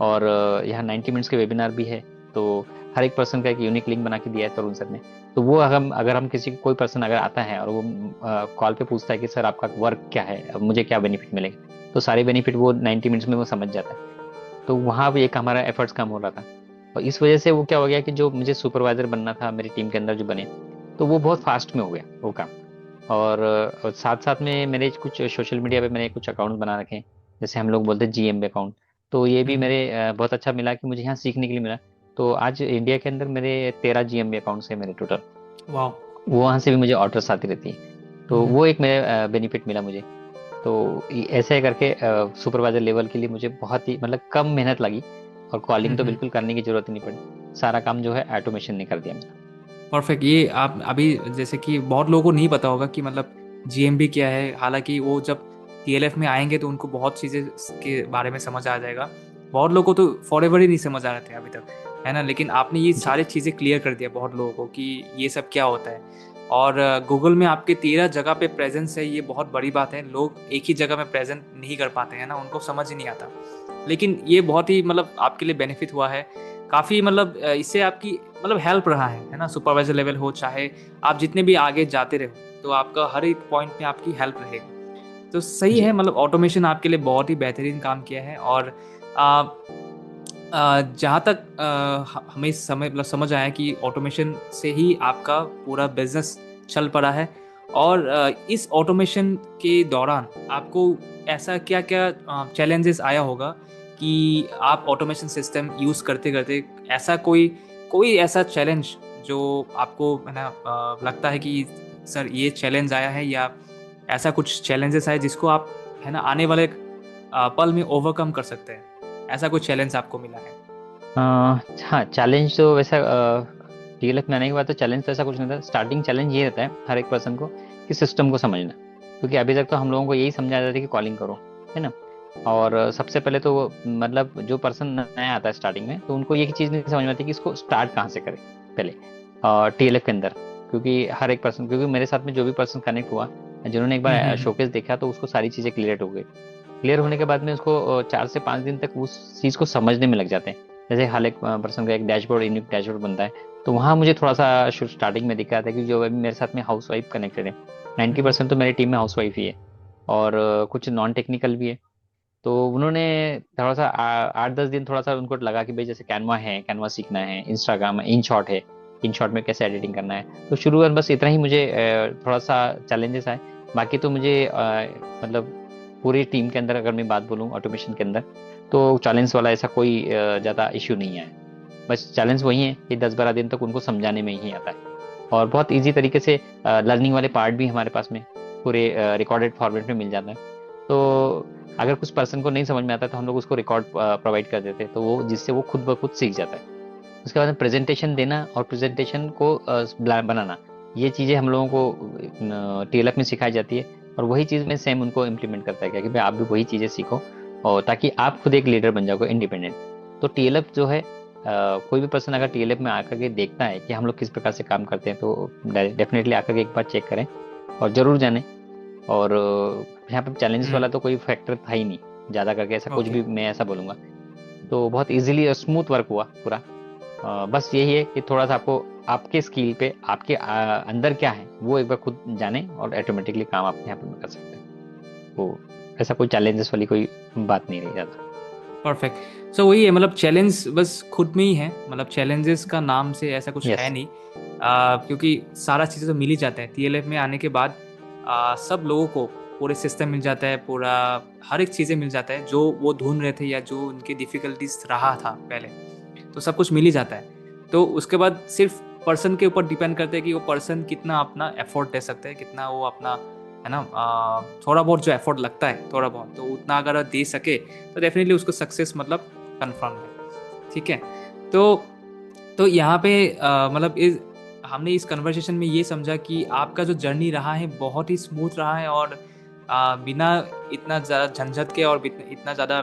और यहाँ 90 मिनट्स के वेबिनार भी है, तो हर एक पर्सन का एक यूनिक लिंक बना के दिया है तरुण सर ने। तो वो अगर हम किसी कोई पर्सन अगर आता है और वो कॉल पे पूछता है कि सर आपका वर्क क्या है, अब मुझे क्या बेनिफिट मिलेगा, तो सारे बेनिफिट वो 90 मिनट्स में वो समझ जाता है। तो वहाँ भी एक हमारा एफर्ट्स कम हो रहा था। और इस वजह से वो क्या हो गया कि जो मुझे सुपरवाइजर बनना था मेरी टीम के अंदर जो बने, तो वो बहुत फास्ट में हो गया वो काम। और साथ साथ में मेरे कुछ सोशल मीडिया पे मैंने कुछ अकाउंट बना रखे हैं, जैसे हम लोग बोलते हैं GMB अकाउंट। तो ये भी हम्म। मेरे बहुत अच्छा मिला कि मुझे यहाँ सीखने के लिए मिला। तो आज इंडिया के अंदर मेरे 13 GMB अकाउंट्स है मेरे टोटल। वाह। वो वहाँ से भी मुझे ऑर्डर्स आती रहती है। तो हम्म। वो एक मेरे बेनिफिट मिला मुझे। तो ऐसे करके सुपरवाइजर लेवल के लिए मुझे बहुत ही मतलब कम मेहनत लगी, और कॉलिंग तो हम्म। बिल्कुल करने की जरूरत ही नहीं पड़ी। सारा काम जो है ऑटोमेशन ने कर दिया मेरा। परफेक्ट। ये आप अभी जैसे कि बहुत लोगों को नहीं पता होगा कि मतलब जीएमबी क्या है, हालांकि वो जब टीएलएफ में आएंगे तो उनको बहुत चीज़ें के बारे में समझ आ जाएगा। बहुत लोगों को तो फॉर एवर ही नहीं समझ आ रहे थे अभी तक, है ना, लेकिन आपने ये जी। सारी चीज़ें क्लियर कर दिया बहुत लोगों को कि ये सब क्या होता है। और गूगल में आपके 13 जगह पे प्रेजेंस है, ये बहुत बड़ी बात है। लोग एक ही जगह में प्रेजेंट नहीं कर पाते हैं ना, उनको समझ ही नहीं आता। लेकिन ये बहुत ही मतलब आपके लिए बेनिफिट हुआ है काफ़ी, मतलब इससे आपकी मतलब हेल्प रहा है ना। सुपरवाइजर लेवल हो चाहे आप जितने भी आगे जाते रहो, तो आपका हर एक पॉइंट में आपकी हेल्प रहेगी। तो सही जी। है, मतलब ऑटोमेशन आपके लिए बहुत ही बेहतरीन काम किया है। और आ, जहाँ तक हमें समय मतलब समझ आया कि ऑटोमेशन से ही आपका पूरा बिजनेस चल पड़ा है। और इस ऑटोमेशन के दौरान आपको ऐसा क्या क्या चैलेंजेस आया होगा कि आप ऑटोमेशन सिस्टम यूज़ करते करते ऐसा कोई कोई ऐसा चैलेंज जो आपको है ना लगता है कि सर ये चैलेंज आया है, या ऐसा कुछ चैलेंजेस आए जिसको आप है ना आने वाले पल में ओवरकम कर सकते हैं, ऐसा कोई चैलेंज आपको मिला है? अ, हाँ, चैलेंज तो वैसा TLF में आने के बाद तो चैलेंज तो ऐसा कुछ नहीं था। स्टार्टिंग चैलेंज ये रहता है हर एक पर्सन को कि सिस्टम को समझना, क्योंकि अभी तक तो हम लोगों को यही समझाया जाता है कि कॉलिंग करो, है ना। और सबसे पहले तो मतलब जो पर्सन नया आता है स्टार्टिंग में, तो उनको ये चीज़ नहीं समझ में आती कि इसको स्टार्ट कहाँ से करें पहले TLF के अंदर। क्योंकि हर एक पर्सन, क्योंकि मेरे साथ में जो भी पर्सन कनेक्ट हुआ, जिन्होंने एक बार हम्म। शोकेस देखा, तो उसको सारी चीज़ें क्लियर हो गई। क्लियर होने के बाद में उसको 4 से 5 दिन तक उस चीज़ को समझने में लग जाते हैं। जैसे हर एक पर्सन का एक डैशबोर्ड, यूनिक डैशबोर्ड बनता है। तो वहाँ मुझे थोड़ा सा स्टार्टिंग में दिक्कत है कि जो अभी मेरे साथ में हाउस वाइफ कनेक्टेड है, 90% तो मेरी टीम में हाउस वाइफ ही है, और कुछ नॉन टेक्निकल भी है। तो उन्होंने थोड़ा सा 8-10 दिन थोड़ा सा उनको लगा कि भाई जैसे कैनवा है, कैनवा सीखना है, इंस्टाग्राम है, इन शॉर्ट है, इन शॉर्ट में कैसे एडिटिंग करना है। तो शुरू में बस इतना ही मुझे थोड़ा सा चैलेंजेस आए। बाकी तो मुझे मतलब पूरी टीम के अंदर अगर मैं बात बोलूँ ऑटोमेशन के अंदर, तो चैलेंज वाला ऐसा कोई ज़्यादा इश्यू नहीं है। बस चैलेंज वही है कि 10-12 दिन तक उनको समझाने में ही आता है। और बहुत इजी तरीके से लर्निंग वाले पार्ट भी हमारे पास में पूरे रिकॉर्डेड फॉर्मेट में मिल जाता है। तो अगर कुछ पर्सन को नहीं समझ में आता है, तो हम लोग उसको रिकॉर्ड प्रोवाइड कर देते हैं, तो वो जिससे वो खुद ब खुद सीख जाता है। उसके बाद में प्रेजेंटेशन देना और प्रेजेंटेशन को बनाना, ये चीज़ें हम लोगों को TLF में सिखाई जाती है। और वही चीज़ मैं सेम उनको इम्प्लीमेंट करता है क्या कि भाई आप भी वही चीज़ें सीखो, और ताकि आप खुद एक लीडर बन जाओगे इंडिपेंडेंट। तो TLF जो है कोई भी पर्सन अगर TLF में आकर के देखता है कि हम लोग किस प्रकार से काम करते हैं, तो डेफिनेटली आकर के एक बार चेक करें और जरूर जाने। और यहाँ पे चैलेंजेस वाला हम्म। तो कोई फैक्टर था ही नहीं ज़्यादा करके, ऐसा कुछ ओके। भी मैं ऐसा बोलूँगा। तो बहुत इजीली और स्मूथ वर्क हुआ पूरा। बस यही है कि थोड़ा सा आपको आपके स्किल पे आपके अंदर क्या है वो एक बार खुद जाने, और ऑटोमेटिकली काम आप यहाँ पे कर सकते हैं। तो ऐसा कोई चैलेंजेस वाली कोई बात नहीं रही ज़्यादा। परफेक्ट। सो वही है, मतलब चैलेंज बस खुद में ही है, मतलब चैलेंजेस का नाम से ऐसा कुछ है यस। नहीं। क्योंकि सारा चीज़ें तो मिल ही जाता है टीएलएफ में आने के बाद। सब लोगों को पूरे सिस्टम मिल जाता है, पूरा हर एक चीज़ें मिल जाता है जो वो ढूंढ रहे थे या जो उनकी डिफ़िकल्टीज रहा था पहले, तो सब कुछ मिल ही जाता है। तो उसके बाद सिर्फ पर्सन के ऊपर डिपेंड करता है कि वो पर्सन कितना अपना एफर्ट दे सकता है, कितना वो अपना है ना थोड़ा बहुत जो एफर्ट लगता है थोड़ा बहुत, तो उतना अगर दे सके तो डेफिनेटली उसको सक्सेस मतलब कंफर्म है। ठीक है। तो यहाँ पे मतलब इस हमने इस कन्वर्सेशन में ये समझा कि आपका जो जर्नी रहा है बहुत ही स्मूथ रहा है, और बिना इतना ज़्यादा झंझट के और इतना ज़्यादा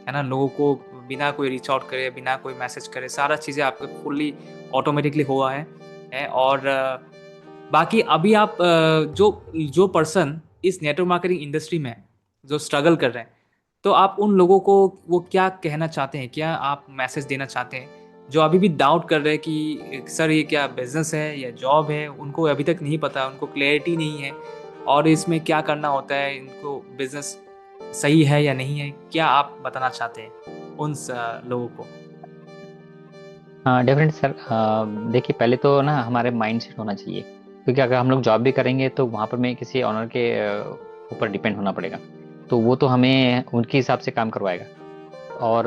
है ना लोगों को बिना कोई रीच आउट करे, बिना कोई मैसेज करे, सारा चीज़ें आपके फुल्ली ऑटोमेटिकली हुआ है। और बाकी अभी आप जो जो पर्सन इस नेटवर्क मार्केटिंग इंडस्ट्री में है, जो स्ट्रगल कर रहे हैं, तो आप उन लोगों को वो क्या कहना चाहते हैं, क्या आप मैसेज देना चाहते हैं, जो अभी भी डाउट कर रहे हैं कि सर ये क्या बिजनेस है या जॉब है, उनको अभी तक नहीं पता, उनको क्लैरिटी नहीं है और इसमें क्या करना होता है, इनको बिजनेस सही है या नहीं है, क्या आप बताना चाहते हैं उन लोगों को? हाँ डेफिनेटली सर। देखिए पहले तो ना हमारे माइंड सेट होना चाहिए, क्योंकि अगर हम लोग जॉब भी करेंगे तो वहाँ पर मैं किसी ऑनर के ऊपर डिपेंड होना पड़ेगा। तो वो तो हमें उनके हिसाब से काम करवाएगा। और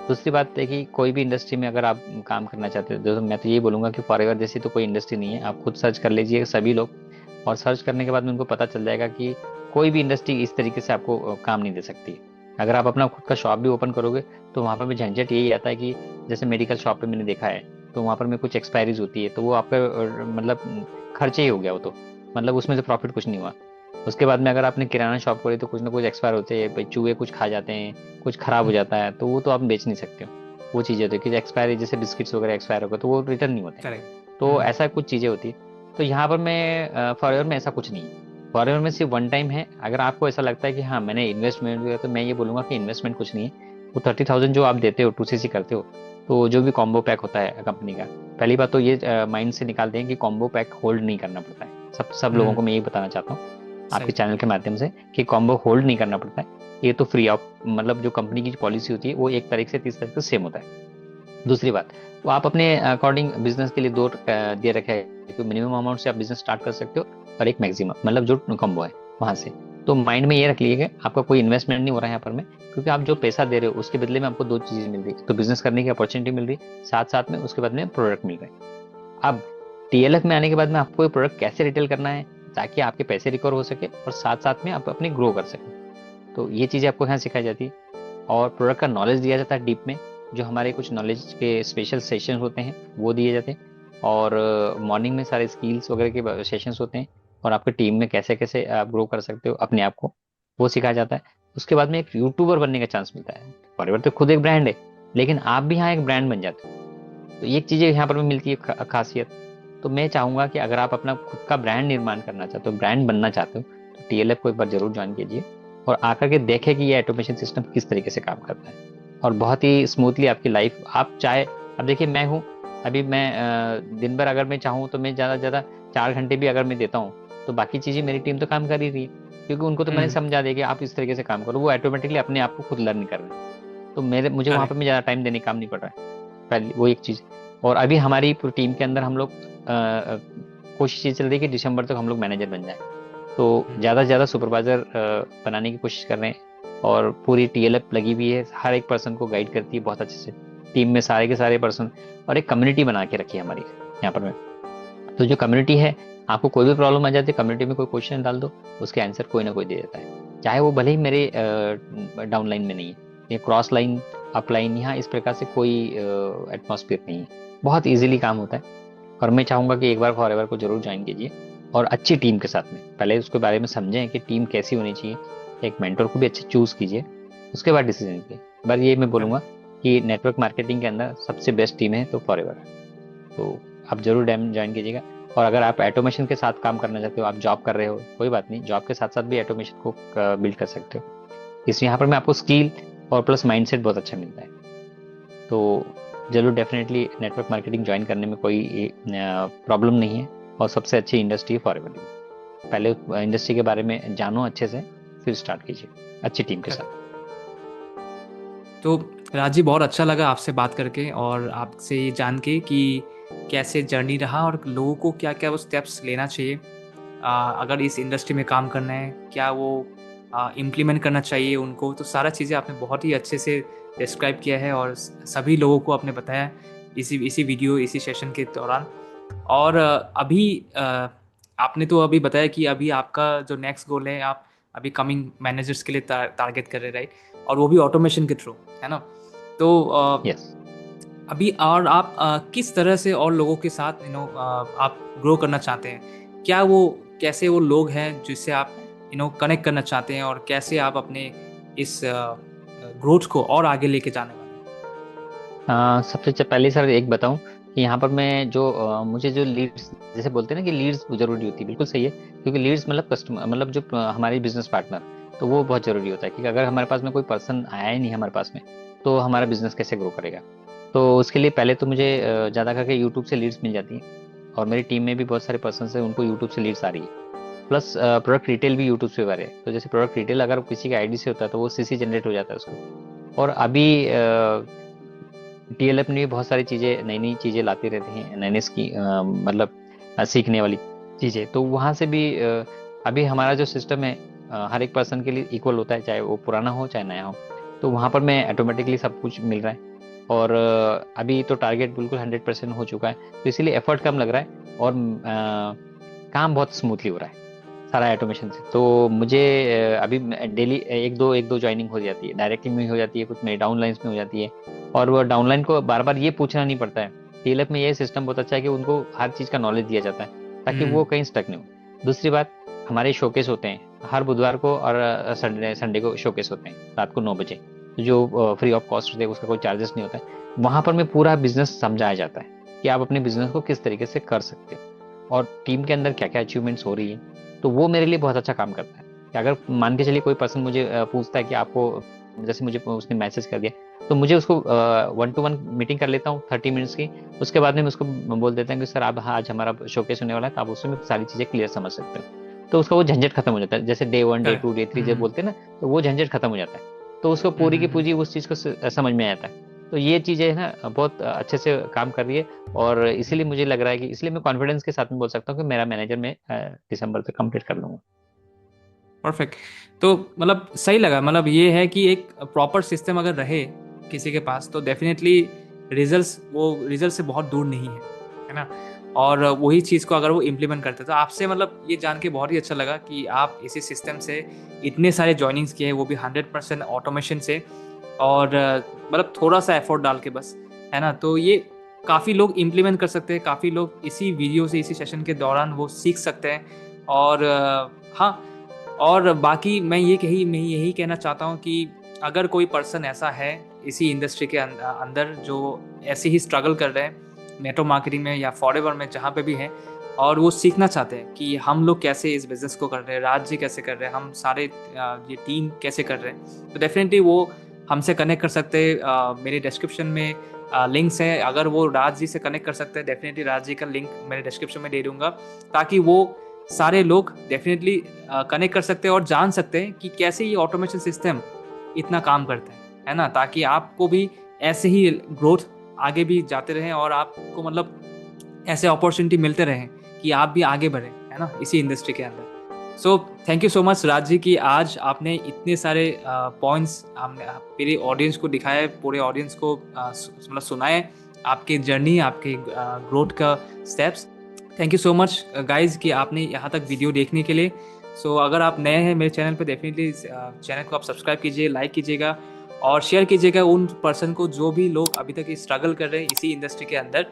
दूसरी बात है कि कोई भी इंडस्ट्री में अगर आप काम करना चाहते हो, तो मैं तो यही बोलूंगा कि फॉरएवर जैसी तो कोई इंडस्ट्री नहीं है। आप खुद सर्च कर लीजिए सभी लोग, और सर्च करने के बाद में उनको पता चल जाएगा कि कोई भी इंडस्ट्री इस तरीके से आपको काम नहीं दे सकती। अगर आप अपना खुद का शॉप भी ओपन करोगे तो वहां पर भी झंझट यही आता है कि जैसे मेडिकल शॉप पे मैंने देखा है, तो वहां पर में कुछ एक्सपायरीज होती है, तो वो आपका मतलब खर्चे ही हो गया वो तो, मतलब उसमें से प्रॉफिट कुछ नहीं हुआ। उसके बाद में अगर आपने किराना शॉप खोली तो कुछ ना कुछ एक्सपायर होते हैं भाई, चूहे कुछ खा जाते हैं, कुछ खराब हो जाता है, तो वो तो आप बेच नहीं सकते हो। वो चीज़ें होती है कि एक्सपायरी, जैसे बिस्किट्स वगैरह एक्सपायर हो गए तो वो रिटर्न नहीं होते। करेक्ट। तो ऐसा कुछ चीज़ें होती है। तो यहाँ पर मैं फॉरएवर में ऐसा कुछ नहीं है। फॉरएवर में सिर्फ वन टाइम है। अगर आपको ऐसा लगता है कि हाँ मैंने इन्वेस्टमेंट किया, तो मैं ये बोलूंगा कि इन्वेस्टमेंट कुछ नहीं है। वो 30,000 जो आप देते हो 2CC करते हो, तो जो भी कॉम्बो पैक होता है कंपनी का, पहली बात तो ये माइंड से निकाल दें कि कॉम्बो पैक होल्ड नहीं करना पड़ता है। सब लोगों को मैं यही बताना चाहता हूँ आपके सही। चैनल के माध्यम से, कि कॉम्बो होल्ड नहीं करना पड़ता है। ये तो फ्री ऑफ, मतलब जो कंपनी की पॉलिसी होती है वो 1 तारीख से 30 तारीख तक सेम होता है। दूसरी बात, वो आप अपने अकॉर्डिंग बिजनेस के लिए दो दे रखे हैं कि मिनिमम अमाउंट से आप बिजनेस स्टार्ट कर सकते हो, और एक मैक्सिमम, मतलब जो कॉम्बो है वहां से। तो माइंड में ये रख लीजिएगा, आपका कोई इन्वेस्टमेंट नहीं हो रहा है यहाँ पर में, क्योंकि आप जो पैसा दे रहे हो उसके बदले में आपको दो चीजें मिल रही है। तो बिजनेस करने की अपॉर्चुनिटी मिल रही है, साथ साथ में उसके बाद में प्रोडक्ट मिल रहे हैं। अब TLF में आने के बाद में आपको ये प्रोडक्ट कैसे रिटेल करना है, ताकि आपके पैसे रिकवर हो सके और साथ साथ में आप अपनी ग्रो कर सकें, तो ये चीजें आपको यहाँ सिखाई जाती है। और प्रोडक्ट का नॉलेज दिया जाता है डीप में, जो हमारे कुछ नॉलेज के स्पेशल सेशन होते हैं वो दिए जाते हैं। और मॉर्निंग में सारे स्किल्स वगैरह के सेशंस होते हैं, और आपके टीम में कैसे कैसे आप ग्रो कर सकते हो अपने आप को, वो सिखाया जाता है। उसके बाद में एक यूट्यूबर बनने का चांस मिलता है। फॉरएवर तो खुद एक ब्रांड है, लेकिन आप भी यहाँ एक ब्रांड बन जाते हो। तो ये चीजें यहाँ पर भी मिलती है खासियत। तो मैं चाहूंगा कि अगर आप अपना खुद का ब्रांड निर्माण करना चाहते हो, ब्रांड बनना चाहते हो, तो TLF को एक बार जरूर ज्वाइन कीजिए, और आकर के देखें कि ये ऑटोमेशन सिस्टम किस तरीके से काम करता है। और बहुत ही स्मूथली आपकी लाइफ आप चाहे, अब देखिए मैं हूँ, अभी मैं दिन भर अगर मैं चाहूँ तो मैं ज़्यादा से ज़्यादा 4 घंटे भी अगर मैं देता हूँ, तो बाकी चीज़ें मेरी टीम तो काम कर ही रही है, क्योंकि उनको तो मैंने समझा दिया कि आप इस तरीके से काम करो, वो ऑटोमेटिकली अपने आप को खुद लर्न कर रहे हैं। तो मेरे मुझे वहाँ पर करेक्ट। मैं ज़्यादा टाइम देने का काम नहीं पड़ रहा है। पहली वो एक चीज़। और अभी हमारी पूरी टीम के अंदर हम लोग कोशिश ये चल रही है कि दिसंबर तक हम लोग मैनेजर बन जाए। तो ज़्यादा से ज़्यादा सुपरवाइजर बनाने की कोशिश कर रहे हैं, और पूरी TLF लगी हुई है, हर एक पर्सन को गाइड करती है बहुत अच्छे से, टीम में सारे के सारे पर्सन। और एक कम्युनिटी बना के रखी है हमारी यहाँ पर में। तो जो कम्युनिटी है, आपको कोई भी प्रॉब्लम आ जाती है कम्युनिटी में, कोई क्वेश्चन डाल दो, उसके आंसर कोई ना कोई दे देता है, चाहे वो भले ही मेरे डाउन लाइन में नहीं है, ये क्रॉस लाइन अप लाइन, यहाँ इस प्रकार से कोई एटमॉस्फेयर नहीं है, बहुत इजीली काम होता है। और मैं चाहूंगा कि एक बार फॉरएवर को जरूर ज्वाइन कीजिए, और अच्छी टीम के साथ में पहले उसके बारे में समझें कि टीम कैसी होनी चाहिए, एक मेंटर को भी अच्छे चूज कीजिए, उसके बाद डिसीजन लीजिए। बस ये मैं बोलूंगा कि नेटवर्क मार्केटिंग के अंदर सबसे बेस्ट टीम है तो फॉरएवर है। तो आप जरूर डैम ज्वाइन कीजिएगा। और अगर आप ऑटोमेशन के साथ काम करना चाहते हो, आप जॉब कर रहे हो, कोई बात नहीं, जॉब के साथ साथ भी ऑटोमेशन को बिल्ड कर सकते हो। इस यहाँ पर मैं आपको स्किल और प्लस माइंडसेट बहुत अच्छा मिलता है। तो जरूर डेफिनेटली नेटवर्क मार्केटिंग ज्वाइन करने में कोई प्रॉब्लम नहीं है, और सबसे अच्छी इंडस्ट्री है फॉरएवर। पहले इंडस्ट्री के बारे में जानो अच्छे से, फिर स्टार्ट कीजिए अच्छी टीम के साथ। तो राजी, बहुत अच्छा लगा आपसे बात करके और आपसे ये जान के कि कैसे जर्नी रहा और लोगों को क्या क्या वो स्टेप्स लेना चाहिए अगर इस इंडस्ट्री में काम करना है, क्या वो इम्प्लीमेंट करना चाहिए उनको। तो सारा चीज़ें आपने बहुत ही अच्छे से डिस्क्राइब किया है और सभी लोगों को आपने बताया इसी इसी वीडियो इसी सेशन के दौरान। और अभी आपने तो अभी बताया कि अभी आपका जो नेक्स्ट गोल है, आप अभी कमिंग मैनेजर्स के लिए टारगेट कर रहे हैं, राइट? और वो भी ऑटोमेशन के थ्रू, है ना? तो यस। अभी और आप किस तरह से और लोगों के साथ आप ग्रो करना चाहते हैं? क्या वो कैसे वो लोग हैं जिससे आप कनेक्ट करना चाहते हैं, और कैसे आप अपने इस ग्रोथ को और आगे लेके जाने वाले सबसे पहले सर एक बताऊं कि यहाँ पर मैं जो मुझे जो लीड्स, जैसे बोलते हैं ना कि लीड्स जरूरी होती है, बिल्कुल सही है, क्योंकि लीड्स मतलब कस्टमर, मतलब जो हमारी बिजनेस पार्टनर, तो वो बहुत जरूरी होता है, क्योंकि अगर हमारे पास में कोई पर्सन आया ही नहीं हमारे पास में, तो हमारा बिजनेस कैसे ग्रो करेगा। तो उसके लिए पहले तो मुझे ज़्यादा करके यूट्यूब से लीड्स मिल जाती हैं, और मेरी टीम में भी बहुत सारे पर्सन है, उनको यूट्यूब से लीड्स आ रही है। प्लस प्रोडक्ट रिटेल भी यूट्यूब से हो रहे हैं, तो जैसे प्रोडक्ट रिटेल अगर किसी के आईडी से होता है तो वो CC जनरेट हो जाता है उसको। और अभी टीएलएफ में भी बहुत सारी चीज़ें, नई नई चीज़ें लाती रहती हैं, नई नई मतलब सीखने वाली चीज़ें। तो वहाँ से भी अभी हमारा जो सिस्टम है हर एक पर्सन के लिए इक्वल होता है, चाहे वो पुराना हो चाहे नया हो। तो वहाँ पर मैं ऑटोमेटिकली सब कुछ मिल रहा है। और अभी तो टारगेट बिल्कुल 100% हो चुका है, तो इसीलिए एफर्ट कम लग रहा है और काम बहुत स्मूथली हो रहा है सारा ऑटोमेशन से। तो मुझे अभी डेली एक दो ज्वाइनिंग हो जाती है, डायरेक्टली में हो जाती है, कुछ मेरी डाउनलाइंस में हो जाती है। और वो डाउनलाइन को बार बार ये पूछना नहीं पड़ता है। टीएलएफ में ये सिस्टम बहुत अच्छा है कि उनको हर चीज़ का नॉलेज दिया जाता है ताकि वो कहीं स्टक नहीं हो। दूसरी बात, हमारे शोकेस होते हैं हर बुधवार को और संडे संडे को शोकेस होते हैं रात को 9 बजे, जो फ्री ऑफ कॉस्ट होते हैं, उसका कोई चार्जेस नहीं होता है। वहां पर मैं पूरा बिजनेस समझाया जाता है कि आप अपने बिजनेस को किस तरीके से कर सकते हो और टीम के अंदर क्या क्या अचीवमेंट्स हो रही है। तो वो मेरे लिए बहुत अच्छा काम करता है कि अगर मान के चलिए कोई पर्सन मुझे पूछता है कि आपको, जैसे मुझे उसने मैसेज कर दिया, तो मुझे उसको 1-to-1 मीटिंग कर लेता हूँ 30 मिनट्स की। उसके बाद में मैं उसको बोल देता हूँ कि सर आप, हाँ, आज हमारा शोकेस होने वाला है, तो आप उसमें सारी चीज़ें क्लियर समझ सकते हो। तो उसका वो झंझट खत्म हो जाता है, जैसे डे 1 डे 2 डे 3 जब बोलते हैं ना, तो वो झंझट खत्म हो जाता है। तो उसको पूरी की पूरी उस चीज़ को समझ में आ जाता है। तो ये चीज़ें ना बहुत अच्छे से काम कर रही है। और इसीलिए मुझे लग रहा है कि, इसलिए मैं कॉन्फिडेंस के साथ में बोल सकता हूँ कि मेरा मैनेजर मैं दिसंबर तक कंप्लीट कर लूंगा। परफेक्ट। तो मतलब सही लगा, मतलब ये है कि एक प्रॉपर सिस्टम अगर रहे किसी के पास तो डेफिनेटली रिजल्ट से बहुत दूर नहीं है ना। और वही चीज़ को अगर वो इम्प्लीमेंट करते तो आपसे मतलब ये जान के बहुत ही अच्छा लगा कि आप इसी सिस्टम से इतने सारे जॉइनिंग्स किए हैं, वो भी 100% ऑटोमेशन से। और मतलब थोड़ा सा एफर्ट डाल के बस, है ना। तो ये काफ़ी लोग इम्प्लीमेंट कर सकते हैं, काफ़ी लोग इसी वीडियो से, इसी सेशन के दौरान वो सीख सकते हैं। और हाँ, और बाकी मैं यही कहना चाहता हूँ कि अगर कोई पर्सन ऐसा है इसी इंडस्ट्री के अंदर जो ऐसे ही स्ट्रगल कर रहे हैं नेटवर्क मार्केटिंग में या फॉरएवर में, जहाँ पे भी हैं, और वो सीखना चाहते हैं कि हम लोग कैसे इस बिज़नेस को कर रहे हैं, राज जी कैसे कर रहे हैं, हम सारे ये टीम कैसे कर रहे हैं, तो डेफिनेटली वो हमसे कनेक्ट कर सकते हैं। मेरे डिस्क्रिप्शन में लिंक्स हैं, अगर वो राज जी से कनेक्ट कर सकते हैं, डेफिनेटली राज जी का लिंक मेरे डिस्क्रिप्शन में दे दूंगा, ताकि वो सारे लोग डेफिनेटली कनेक्ट कर सकते हैं और जान सकते हैं कि कैसे ये ऑटोमेशन सिस्टम इतना काम करता है ना। ताकि आपको भी ऐसे ही ग्रोथ आगे भी जाते रहें और आपको मतलब ऐसे अपॉर्चुनिटी मिलते रहें कि आप भी आगे बढ़ें, है ना, इसी इंडस्ट्री के अंदर। So thank you so much Raj ji कि आज आपने इतने सारे पॉइंट्स हमने मेरे ऑडियंस को दिखाए, पूरे ऑडियंस को मतलब सुनाए आपकी जर्नी, आपके ग्रोथ का steps. Thank you so much guys कि आपने यहाँ तक वीडियो देखने के लिए। सो अगर आप नए हैं मेरे चैनल पे, डेफिनेटली चैनल को आप सब्सक्राइब कीजिए, लाइक कीजिएगा और शेयर कीजिएगा उन पर्सन को जो भी लोग अभी तक स्ट्रगल कर रहे हैं इसी इंडस्ट्री के अंदर।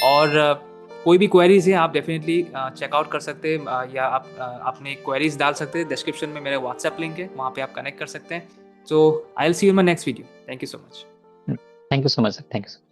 और कोई भी क्वेरीज है आप डेफिनेटली चेकआउट कर सकते हैं, या आप अपने क्वेरीज डाल सकते हैं। डिस्क्रिप्शन में मेरा व्हाट्सएप लिंक है, वहाँ पे आप कनेक्ट कर सकते हैं। So I will see you in my next video. Thank you so much. Thank you so much sir, thank you.